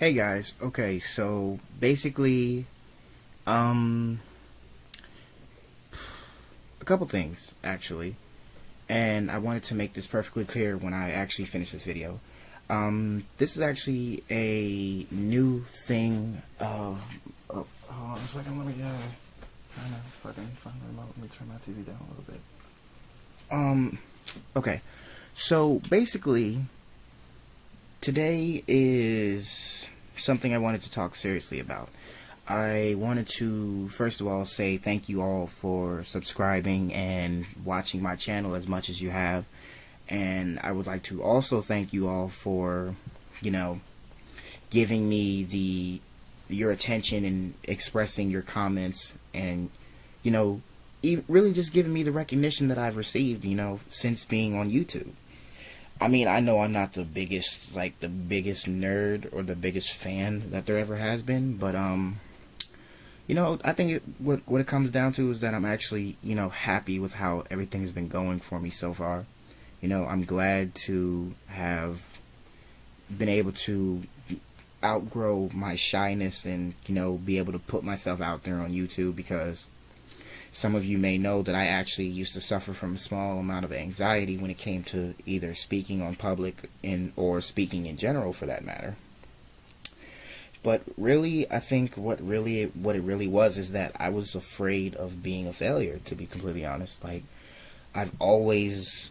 Hey guys, okay, so basically, a couple things actually, and I wanted to make this perfectly clear when I actually finish this video. This is actually a new thing of hold on a second, let me trying to fucking find the remote. Let me turn my TV down a little bit. Okay, so basically, today is something I wanted to talk seriously about. I wanted to first of all say thank you all for subscribing and watching my channel as much as you have, and I would like to also thank you all for, giving me your attention and expressing your comments, and really just giving me the recognition that I've received, since being on YouTube. I mean, I know I'm not the biggest nerd or the biggest fan that there ever has been, but I think what it comes down to is that I'm actually, happy with how everything has been going for me so far. I'm glad to have been able to outgrow my shyness and, be able to put myself out there on YouTube, because some of you may know that I actually used to suffer from a small amount of anxiety when it came to either speaking on public or speaking in general, for that matter. But really, I think what it really was is that I was afraid of being a failure, to be completely honest. Like, I've always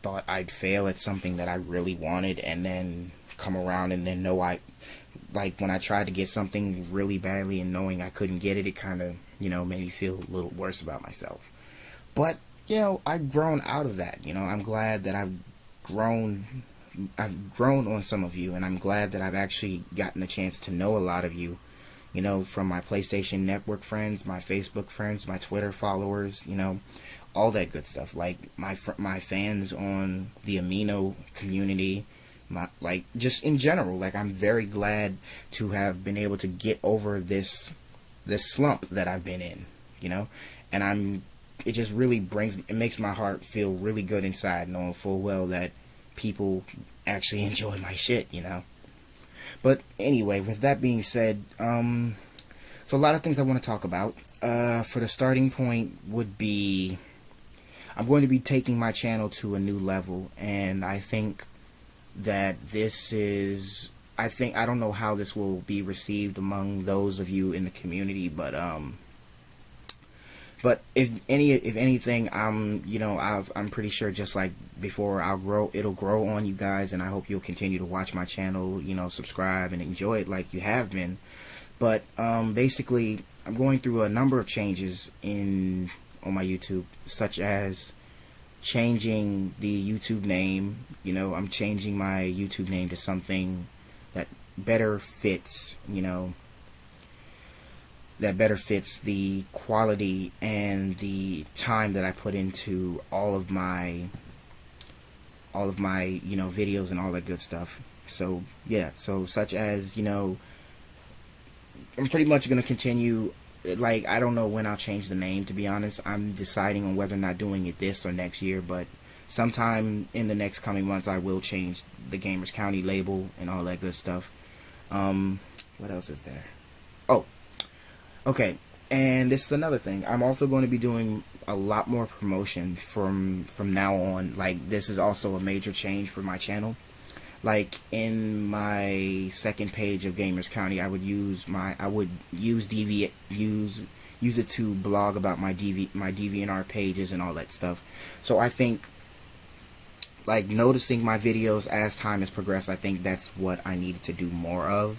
thought I'd fail at something that I really wanted, and then come around and then know when I tried to get something really badly and knowing I couldn't get it, it kind of, made me feel a little worse about myself. But, I've grown out of that. I'm glad that I've grown on some of you, and I'm glad that I've actually gotten a chance to know a lot of you, from my PlayStation Network friends, my Facebook friends, my Twitter followers, all that good stuff. Like, my fans on the AMINO community, just in general. I'm very glad to have been able to get over this slump that I've been in, and it just really makes my heart feel really good inside, knowing full well that people actually enjoy my shit, But anyway, with that being said, so a lot of things I want to talk about. For the starting point would be, I'm going to be taking my channel to a new level, and I think that I don't know how this will be received among those of you in the community, but if anything, I'm pretty sure, just like before, it'll grow on you guys, and I hope you'll continue to watch my channel, subscribe and enjoy it like you have been. But basically, I'm going through a number of changes on my YouTube, such as changing the YouTube name. I'm changing my YouTube name to something that better fits, the quality and the time that I put into all of my videos and all that good stuff. So yeah, such as, I'm pretty much going to continue. I don't know when I'll change the name, to be honest. I'm deciding on whether or not doing it this or next year, but sometime in the next coming months I will change the GAMERZ County label and all that good stuff. What else is there? Oh, okay, and this is another thing. I'm also going to be doing a lot more promotion from now on. This is also a major change for my channel. In my second page of GAMERZ County, I would use it to blog about my DeviantArt pages and all that stuff. So I think, noticing my videos as time has progressed, I think that's what I needed to do more of.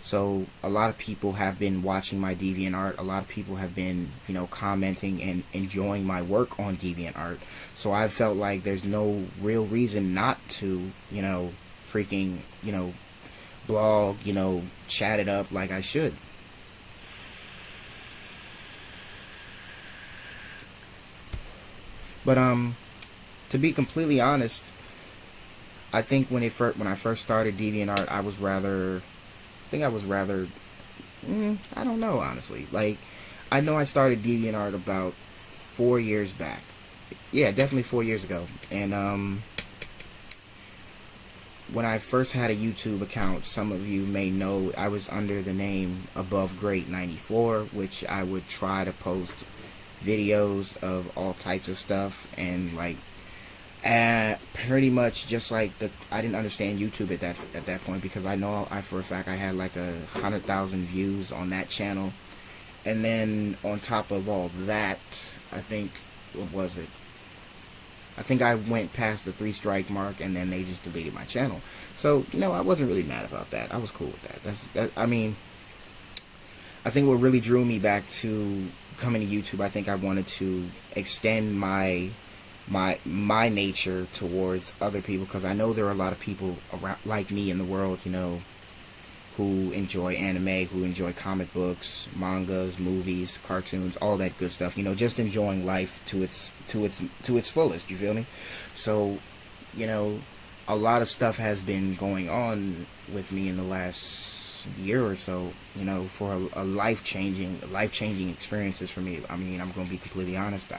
So a lot of people have been watching my DeviantArt. A lot of people have been, commenting and enjoying my work on DeviantArt. So I felt like there's no real reason not to, freaking, blog, chat it up like I should. But to be completely honest, I think when I first started DeviantArt, I don't know, honestly. I know I started DeviantArt about 4 years back. Yeah, definitely 4 years ago. And when I first had a YouTube account, some of you may know I was under the name Above Great 94, which I would try to post videos of all types of stuff, and like pretty much just like I didn't understand YouTube at that point, because I know for a fact I had like 100,000 views on that channel, and then on top of all that, I think, what was it? I think I went past the 3-strike mark, and then they just deleted my channel. So, you know, I wasn't really mad about that. I was cool with that. I mean, I think what really drew me back to coming to YouTube, I think I wanted to extend my nature towards other people, because I know there are a lot of people around like me in the world, you know, who enjoy anime, who enjoy comic books, mangas, movies, cartoons, all that good stuff. You know, just enjoying life to its fullest. You feel me? So, you know, a lot of stuff has been going on with me in the last year or so. You know, for a life-changing experiences for me. I mean, I'm gonna be completely honest.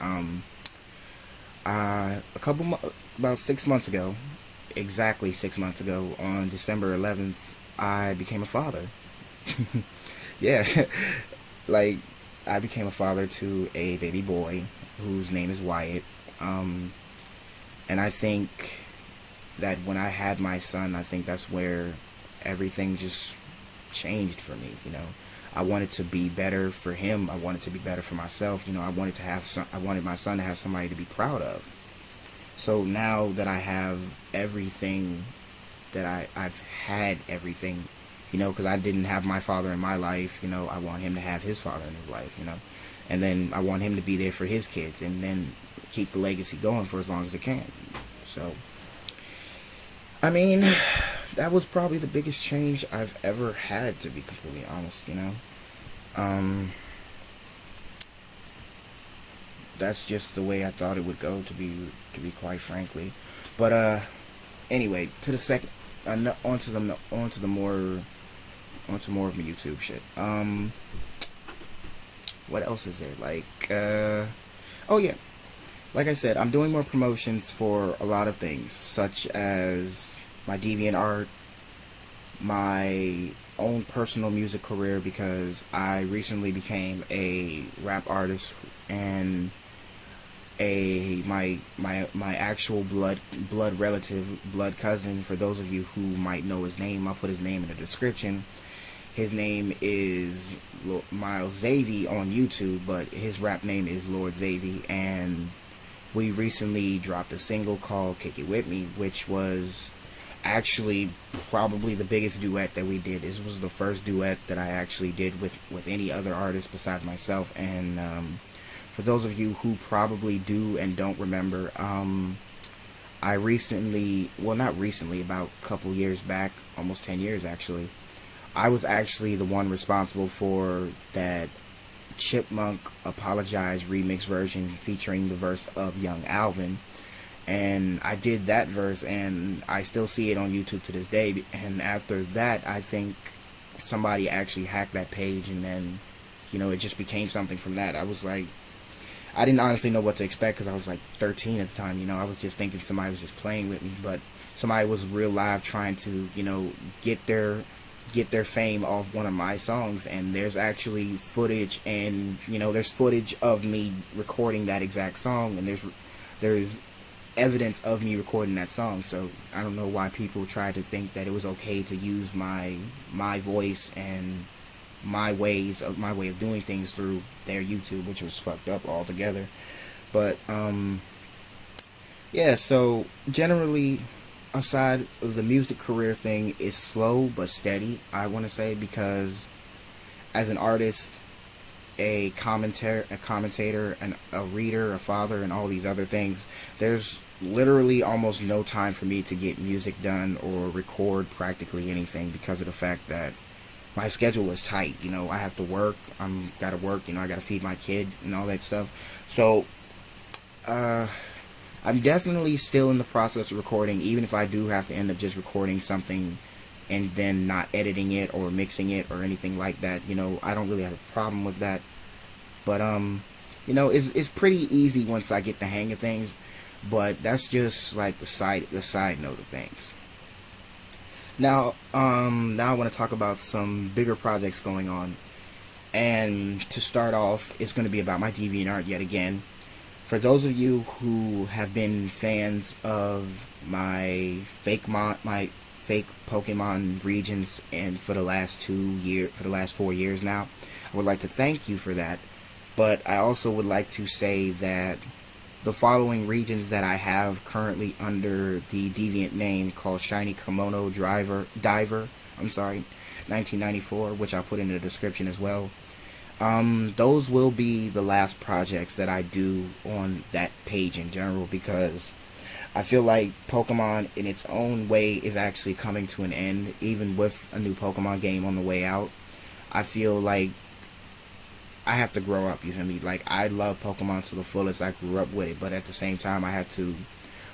About 6 months ago, exactly 6 months ago, on December 11th. I became a father. Yeah, like, I became a father to a baby boy whose name is Wyatt. And I think that when I had my son, I think that's where everything just changed for me. You know, I wanted to be better for him. I wanted to be better for myself. You know, I wanted my son to have somebody to be proud of. So now that I have everything, that I've had everything, you know, because I didn't have my father in my life, you know, I want him to have his father in his life, you know, and then I want him to be there for his kids, and then keep the legacy going for as long as it can. So, I mean, that was probably the biggest change I've ever had, to be completely honest, you know. That's just the way I thought it would go, to be quite frankly. But anyway, to the second, onto more of my YouTube shit. What else is there? Like, oh yeah, like I said, I'm doing more promotions for a lot of things, such as my DeviantArt, my own personal music career, because I recently became a rap artist, and my actual blood relative, blood cousin, for those of you who might know his name, I'll put his name in the description. His name is Miles Xavier on YouTube, but his rap name is Lord Xavier, and we recently dropped a single called Kick It With Me, which was actually probably the biggest duet that we did. This was the first duet that I actually did with any other artist besides myself. And for those of you who probably do and don't remember, I recently, well, not recently, about a couple years back, almost 10 years actually, I was actually the one responsible for that Chipmunk Apologize remix version featuring the verse of Young Alvin. And I did that verse, and I still see it on YouTube to this day. And after that, I think somebody actually hacked that page, and then, you know, it just became something from that. I was like, I didn't honestly know what to expect, because I was like 13 at the time, you know. I was just thinking somebody was just playing with me, but somebody was real live trying to, you know, get their fame off one of my songs. And there's actually footage, and, you know, there's footage of me recording that exact song, and there's evidence of me recording that song. So I don't know why people try to think that it was okay to use my voice and my way of doing things through their YouTube, which was fucked up altogether. But yeah, so generally, aside of the music career thing, is slow but steady, I want to say, because as an artist, a commentator, and a reader, a father, and all these other things, there's literally almost no time for me to get music done or record practically anything, because of the fact that my schedule is tight. You know, I have to work, gotta work, you know, I gotta feed my kid and all that stuff. So I'm definitely still in the process of recording, even if I do have to end up just recording something and then not editing it or mixing it or anything like that. You know, I don't really have a problem with that. But you know, it's pretty easy once I get the hang of things. But that's just like the side note of things. Now I want to talk about some bigger projects going on. And to start off, it's going to be about my DeviantArt yet again. For those of you who have been fans of my fake Pokemon regions, and for the last 4 years now, I would like to thank you for that. But I also would like to say that the following regions that I have currently under the deviant name called Shiny Kimono Diver, 1994, which I'll put in the description as well. Those will be the last projects that I do on that page in general, because I feel like Pokemon in its own way is actually coming to an end, even with a new Pokemon game on the way out. I feel like I have to grow up, you feel me? Like, I love Pokemon to the fullest. I grew up with it, but at the same time, I have to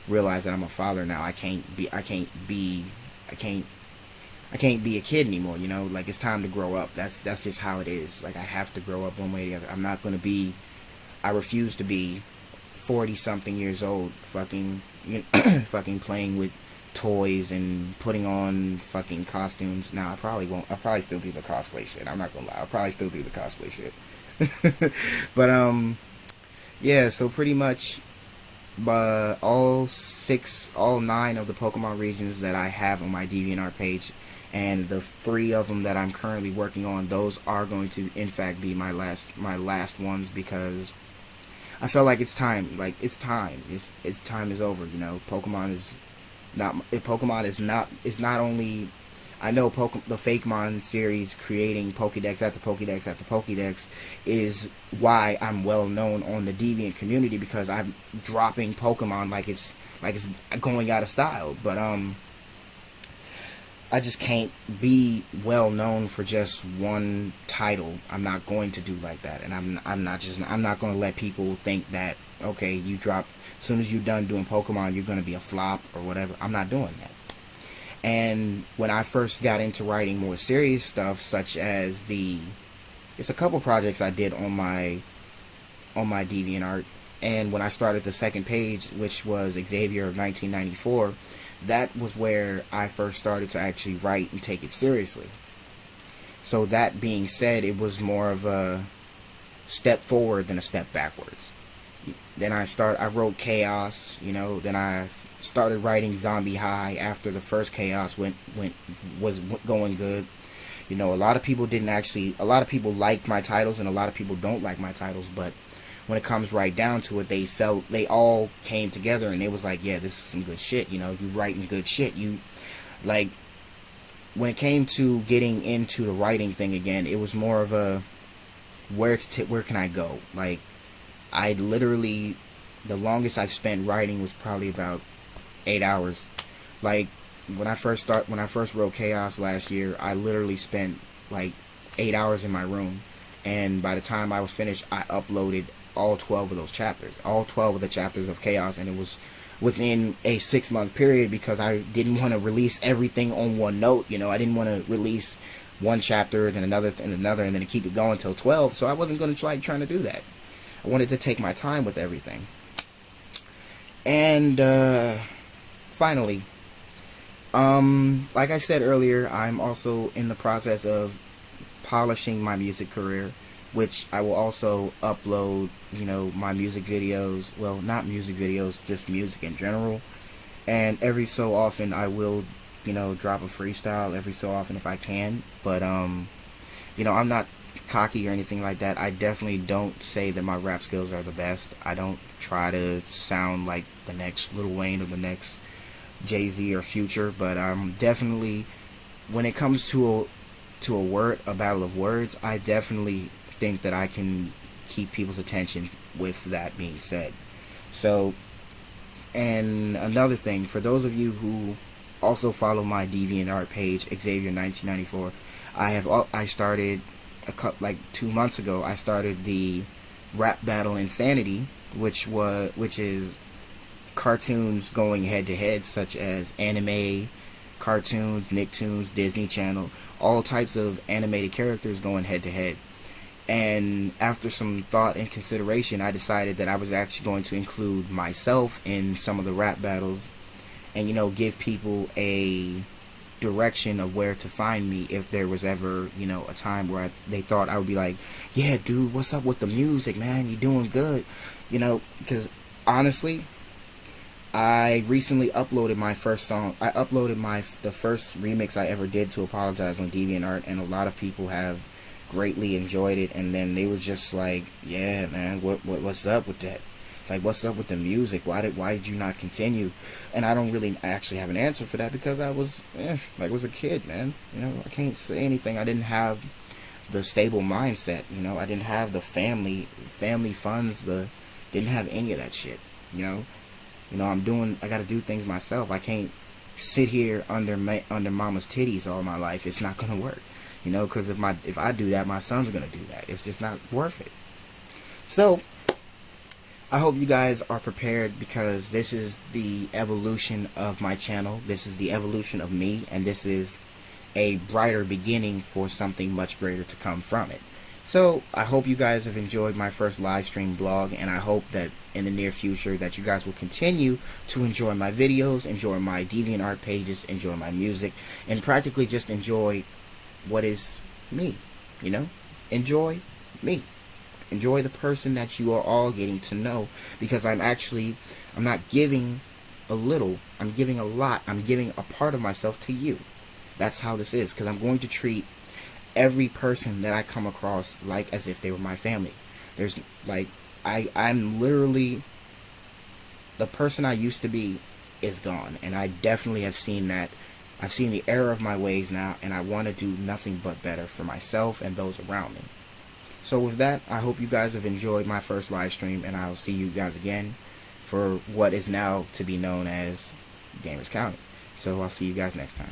realize that I'm a father now. I can't be a kid anymore, you know? Like, it's time to grow up. That's just how it is. Like, I have to grow up one way or the other. I refuse to be 40-something years old fucking playing with toys and putting on fucking costumes. Now, I probably won't. I'll probably still do the cosplay shit. I'm not gonna lie. I'll probably still do the cosplay shit. But, yeah, so pretty much, all 9 of the Pokemon regions that I have on my DeviantArt page, and the 3 of them that I'm currently working on, those are going to, in fact, be my last ones, because I felt like it's time. Like, it's time. It's time is over, you know? Pokemon is not only, I know the Fakemon series creating Pokédex after Pokédex after Pokédex is why I'm well known on the Deviant community, because I'm dropping Pokemon like it's going out of style. But I just can't be well known for just one title. I'm not going to do like that, and I'm not going to let people think that, okay, you drop, as soon as you're done doing Pokemon, you're going to be a flop or whatever. I'm not doing that. And when I first got into writing more serious stuff, such as it's a couple projects I did on my DeviantArt, and when I started the second page, which was Xavier of 1994, that was where I first started to actually write and take it seriously. So that being said, it was more of a step forward than a step backwards. Then I wrote Chaos, you know, then I started writing Zombie High after the first Chaos was going good. You know, a lot of people like my titles, and a lot of people don't like my titles, but when it comes right down to it, they all came together, and it was like, yeah, this is some good shit, you know? You writing good shit. You, like, when it came to getting into the writing thing again, it was more of a, where can I go? Like, I literally, the longest I've spent writing was probably about 8 hours. Like, when I first wrote Chaos last year, I literally spent like 8 hours in my room, and by the time I was finished, I uploaded all 12 of those chapters, all 12 of the chapters of Chaos, and it was within a 6-month period, because I didn't want to release everything on one note, you know? I didn't want to release one chapter, then another, and another, and then keep it going till 12, so I wasn't going to trying to do that. I wanted to take my time with everything. And finally, like I said earlier, I'm also in the process of polishing my music career, which I will also upload, you know, my music videos, well, not music videos, just music in general, and every so often I will, you know, drop a freestyle every so often if I can, but, you know, I'm not cocky or anything like that. I definitely don't say that my rap skills are the best. I don't try to sound like the next Lil Wayne or the next Jay-Z or Future, but definitely, when it comes to a battle of words, I definitely think that I can keep people's attention with that being said. So, and another thing, for those of you who also follow my DeviantArt page, Xavier 1994, I started like 2 months ago. I started the rap battle Insanity, which is cartoons going head to head, such as anime, cartoons, Nicktoons, Disney Channel, all types of animated characters going head to head. And after some thought and consideration, I decided that I was actually going to include myself in some of the rap battles, and, you know, give people a direction of where to find me if there was ever, you know, a time where they thought I would be like, yeah, dude, what's up with the music, man? You doing good, you know? Because honestly, I recently uploaded my first song. I uploaded the first remix I ever did to Apologize on DeviantArt, and a lot of people have greatly enjoyed it. And then they were just like, "Yeah, man, what's up with that? Like, what's up with the music? Why did you not continue?" And I don't really actually have an answer for that because I was a kid, man. You know, I can't say anything. I didn't have the stable mindset. You know, I didn't have the family funds. Didn't have any of that shit. You know. I gotta do things myself. I can't sit here under mama's titties all my life. It's not gonna work, you know, because if I do that, my son's gonna do that. It's just not worth it. So I hope you guys are prepared, because this is the evolution of my channel. This is the evolution of me, and this is a brighter beginning for something much greater to come from it. So I hope you guys have enjoyed my first live stream blog, and I hope that in the near future that you guys will continue to enjoy my videos, enjoy my DeviantArt pages, enjoy my music, and practically just enjoy what is me, you know? Enjoy me. Enjoy the person that you are all getting to know, because I'm not giving a little, I'm giving a lot. I'm giving a part of myself to you. That's how this is, because I'm going to treat every person that I come across like as if they were my family. There's like, I'm literally, the person I used to be is gone, and I definitely have seen that. I've seen the error of my ways now, and I want to do nothing but better for myself and those around me. So with that, I hope you guys have enjoyed my first live stream, and I'll see you guys again for what is now to be known as Gamers County. So I'll see you guys next time.